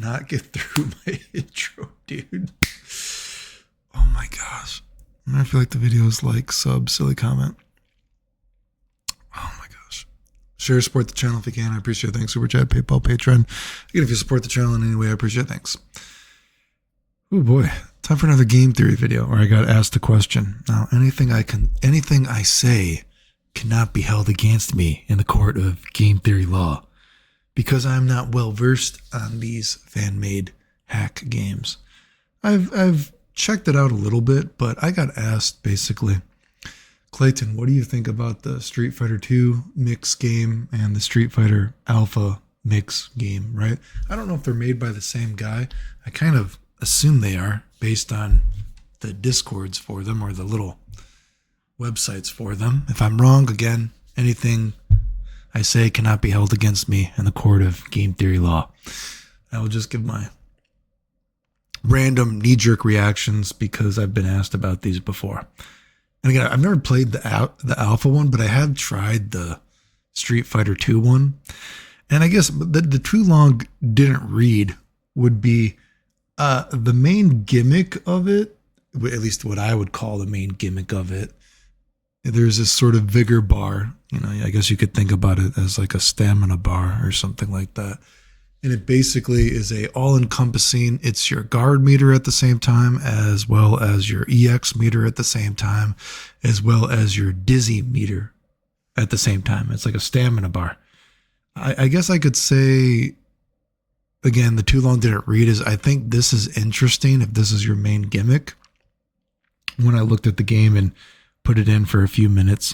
cannot get through my intro, dude. Oh my gosh. I feel like the video is like sub, silly comment. Oh my gosh. Share, support the channel if you can. I appreciate it. Thanks. Super chat, PayPal, Patreon. Again, if you support the channel in any way, I appreciate it. Thanks. Oh boy. Time for another game theory video where I got asked a question. Now, anything I say cannot be held against me in the court of game theory law because I'm not well versed on these fan-made hack games. I've checked it out a little bit, but I got asked basically, Clayton, what do you think about the Street Fighter 2 mix game and the Street Fighter Alpha mix game, right? I don't know if they're made by the same guy. I kind of assume they are based on the discords for them or the little websites for them. If I'm wrong, again, anything I say cannot be held against me in the court of game theory law. I will just give my random knee-jerk reactions because I've been asked about these before. And again, I've never played the Alpha one, but I have tried the Street Fighter 2 one. And I guess the too long didn't read would be the main gimmick of it, at least what I would call the main gimmick of it. There's this sort of Vigor bar, I guess you could think about it as like a stamina bar or something like that. And it basically is a all-encompassing, it's your guard meter at the same time, as well as your EX meter at the same time, as well as your dizzy meter at the same time. It's like a stamina bar. I guess I could say, again, the too long didn't read is I think this is interesting if this is your main gimmick. When I looked at the game and put it in for a few minutes,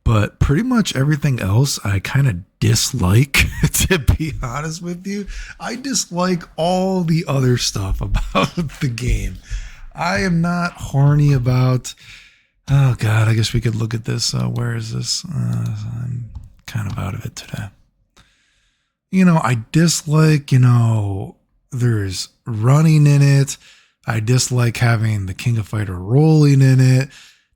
but pretty much everything else I kind of dislike, to be honest with you. I dislike all the other stuff about the game. I am not horny about, oh God, I guess we could look at this. Where is this? I'm kind of out of it today. I dislike, there's running in it. I dislike having the King of Fighter rolling in it.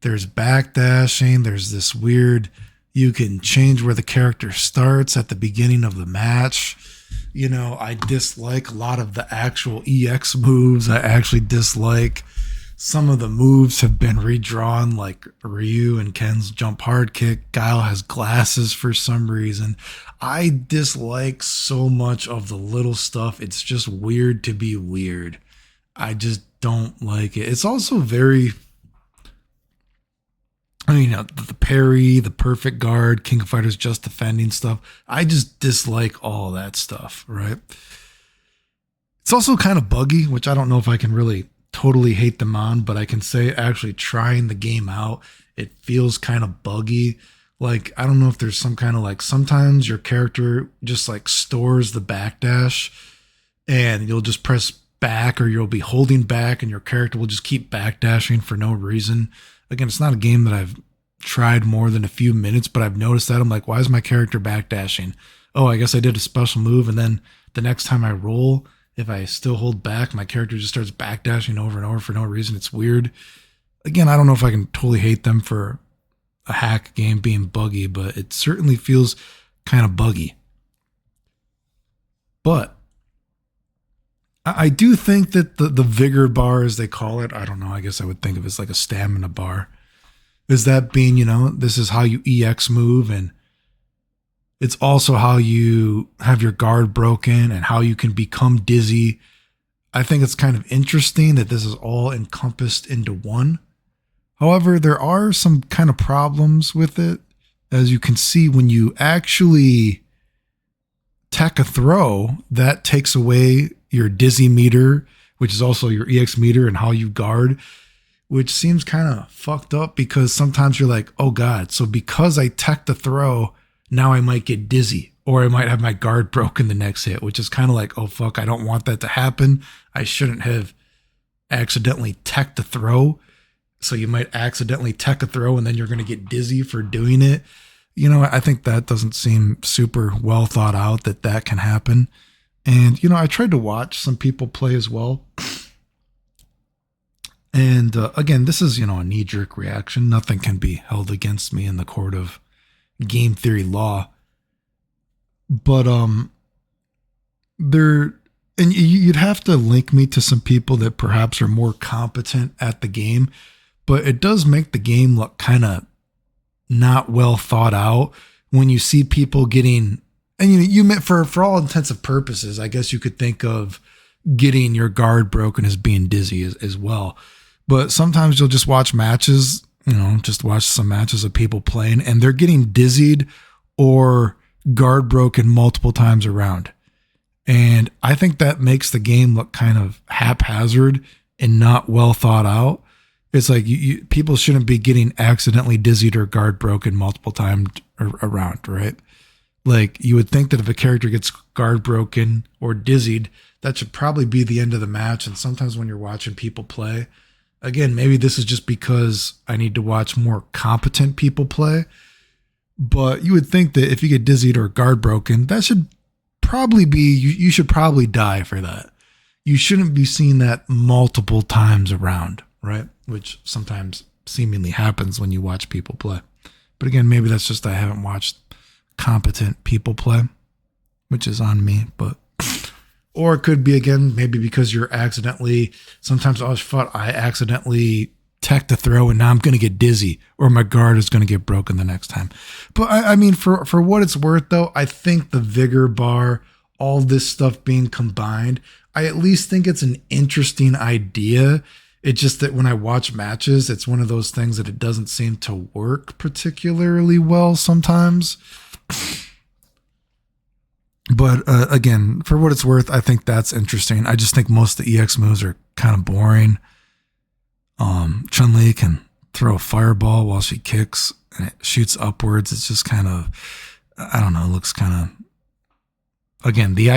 There's backdashing. There's this weird, you can change where the character starts at the beginning of the match. I dislike a lot of the actual EX moves. I actually dislike some of the moves have been redrawn, like Ryu and Ken's jump hard kick. Guile has glasses for some reason. I dislike so much of the little stuff. It's just weird to be weird. I just don't like it. It's also very, the parry, the perfect guard, King of Fighters just defending stuff. I just dislike all that stuff, right? It's also kind of buggy, which I don't know if I can really totally hate them on, but I can say actually trying the game out, it feels kind of buggy. Like, I don't know if there's some kind of like, sometimes your character just like stores the backdash and you'll just press back or you'll be holding back and your character will just keep backdashing for no reason. Again, it's not a game that I've tried more than a few minutes, but I've noticed that. I'm like, why is my character backdashing? Oh, I guess I did a special move. And then the next time I roll, if I still hold back, my character just starts backdashing over and over for no reason. It's weird. Again, I don't know if I can totally hate them for a hack game being buggy, but it certainly feels kind of buggy. But I do think that the Vigor bar, as they call it, I don't know, I guess I would think of it as like a stamina bar. Is that being, this is how you EX move, and it's also how you have your guard broken and how you can become dizzy. I think it's kind of interesting that this is all encompassed into one. However, there are some kind of problems with it. As you can see, when you actually tech a throw, that takes away your dizzy meter, which is also your EX meter and how you guard, which seems kind of fucked up because sometimes you're like, oh God, so because I tech the throw, now I might get dizzy or I might have my guard broken the next hit, which is kind of like, oh fuck, I don't want that to happen. I shouldn't have accidentally teched the throw. So you might accidentally tech a throw and then you're going to get dizzy for doing it. I think that doesn't seem super well thought out that can happen. And, I tried to watch some people play as well. And again, this is, a knee-jerk reaction. Nothing can be held against me in the court of game theory law. But there, and you'd have to link me to some people that perhaps are more competent at the game, but it does make the game look kind of not well thought out when you see people getting, and you meant for all intents and purposes, I guess you could think of getting your guard broken as being dizzy as well. But sometimes you'll just watch matches, just watch some matches of people playing and they're getting dizzied or guard broken multiple times around. And I think that makes the game look kind of haphazard and not well thought out. It's like people shouldn't be getting accidentally dizzied or guard broken multiple times around, right? Like you would think that if a character gets guard broken or dizzied, that should probably be the end of the match. And sometimes when you're watching people play, again, maybe this is just because I need to watch more competent people play, but you would think that if you get dizzied or guard broken, that should probably be, you should probably die for that. You shouldn't be seeing that multiple times around, right? Which sometimes seemingly happens when you watch people play. But again, maybe that's just I haven't watched competent people play, which is on me. But or it could be, again, maybe because you're accidentally, sometimes I accidentally tech to throw and now I'm going to get dizzy or my guard is going to get broken the next time. But I mean, for what it's worth though, I think the Vigor bar, all this stuff being combined, I at least think it's an interesting idea. It's just that when I watch matches, it's one of those things that it doesn't seem to work particularly well sometimes. But again, for what it's worth, I think that's interesting. I just think most of the EX moves are kind of boring. Chun-Li can throw a fireball while she kicks and it shoots upwards. It's just kind of, I don't know, it looks kind of, again, the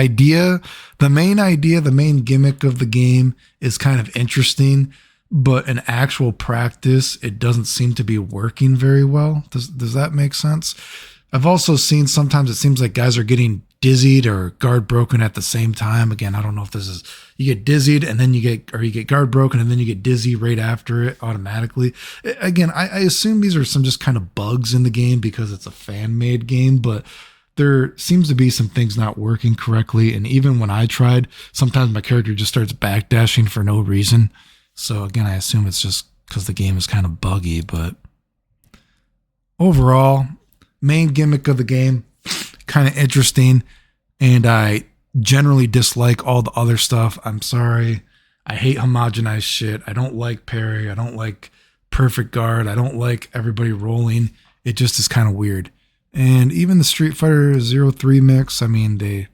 main gimmick of the game is kind of interesting, but in actual practice, it doesn't seem to be working very well. Does that make sense? I've also seen sometimes it seems like guys are getting dizzied or guard broken at the same time. Again, I don't know if this is, you get dizzied and then you get guard broken and then you get dizzy right after it automatically. Again, I assume these are some just kind of bugs in the game because it's a fan-made game, but there seems to be some things not working correctly. And even when I tried, sometimes my character just starts backdashing for no reason. So again, I assume it's just because the game is kind of buggy, but overall, main gimmick of the game, kind of interesting. And I generally dislike all the other stuff. I'm sorry. I hate homogenized shit. I don't like parry. I don't like perfect guard. I don't like everybody rolling. It just is kind of weird. And even the Street Fighter 03 mix, I mean,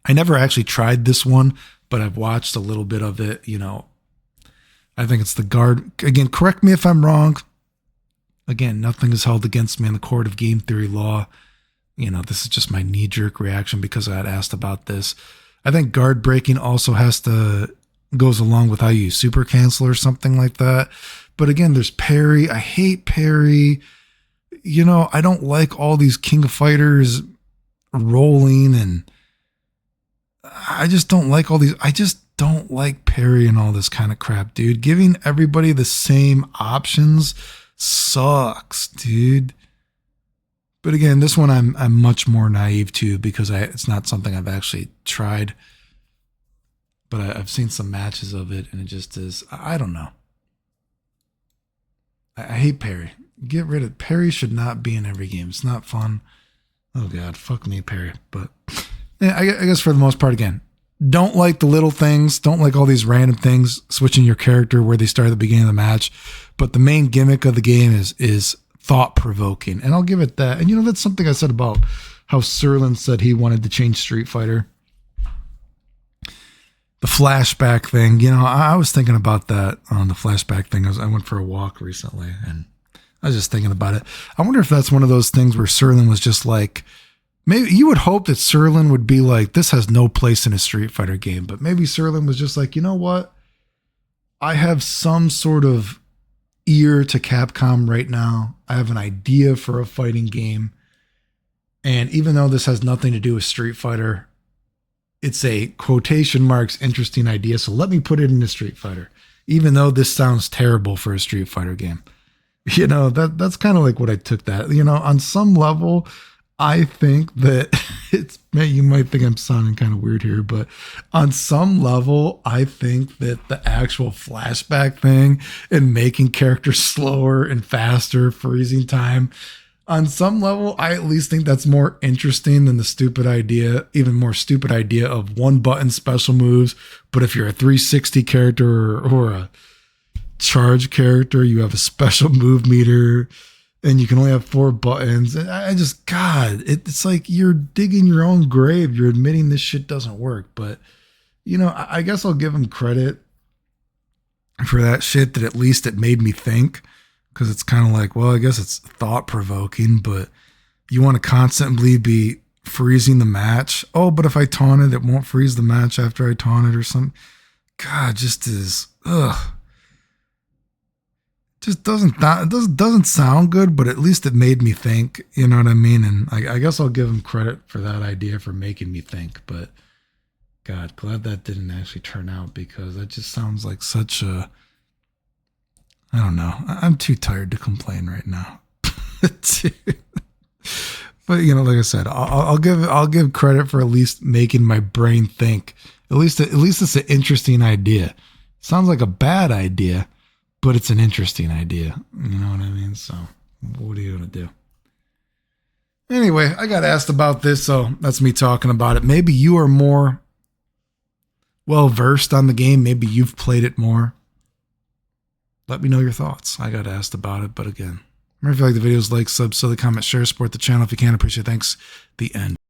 I never actually tried this one, but I've watched a little bit of it. I think it's the guard. Again, correct me if I'm wrong. Again, nothing is held against me in the court of game theory law. This is just my knee-jerk reaction because I had asked about this. I think guard breaking also goes along with how you use super cancel or something like that. But again, there's parry. I hate parry. I don't like all these King of Fighters rolling, and I just don't like all these. I just don't like parry and all this kind of crap, dude. Giving everybody the same options sucks, dude. But again, this one I'm much more naive to because it's not something I've actually tried. But I've seen some matches of it, and it just is, I don't know. I hate parry. Get rid of parry. Should not be in every game. It's not fun. Oh God, fuck me, parry. But yeah, I guess for the most part, again, don't like the little things. Don't like all these random things, switching your character where they start at the beginning of the match. But the main gimmick of the game is thought-provoking. And I'll give it that. And that's something I said about how Serlin said he wanted to change Street Fighter. The flashback thing, I was thinking about that on the flashback thing. I went for a walk recently and I was just thinking about it. I wonder if that's one of those things where Serlin was just like, maybe you would hope that Serlin would be like, this has no place in a Street Fighter game. But maybe Serlin was just like, you know what? I have some sort of ear to Capcom right now. I have an idea for a fighting game. And even though this has nothing to do with Street Fighter, it's a quotation marks interesting idea. So let me put it in a Street Fighter, even though this sounds terrible for a Street Fighter game. That's kind of like what I took that, on some level, I think that it's, man, you might think I'm sounding kind of weird here, but on some level, I think that the actual flashback thing and making characters slower and faster, freezing time, on some level, I at least think that's more interesting than the stupid idea, even more stupid idea of one button special moves. But if you're a 360 character or a charge character, you have a special move meter and you can only have 4 buttons. And I just, God, it's like you're digging your own grave. You're admitting this shit doesn't work. But, you know, I guess I'll give them credit for that shit, that at least it made me think. Because it's kind of like, well, I guess it's thought provoking, but you want to constantly be freezing the match. Oh, but if I taunt it, it won't freeze the match after I taunt it or something. God, just is, ugh. Just doesn't sound good, but at least it made me think, you know what I mean? And I guess I'll give him credit for that idea, for making me think. But God, glad that didn't actually turn out, because that just sounds like such a, I don't know. I'm too tired to complain right now. But you know, like I said, I'll give credit for at least making my brain think. At least it's an interesting idea. Sounds like a bad idea, but it's an interesting idea. You know what I mean? So what are you gonna do? Anyway, I got asked about this, so that's me talking about it. Maybe you are more well versed on the game. Maybe you've played it more. Let me know your thoughts. I got asked about it, but again, remember, if you like the videos, like, sub, silly, comment, share, support the channel if you can. Appreciate it. Thanks. The end.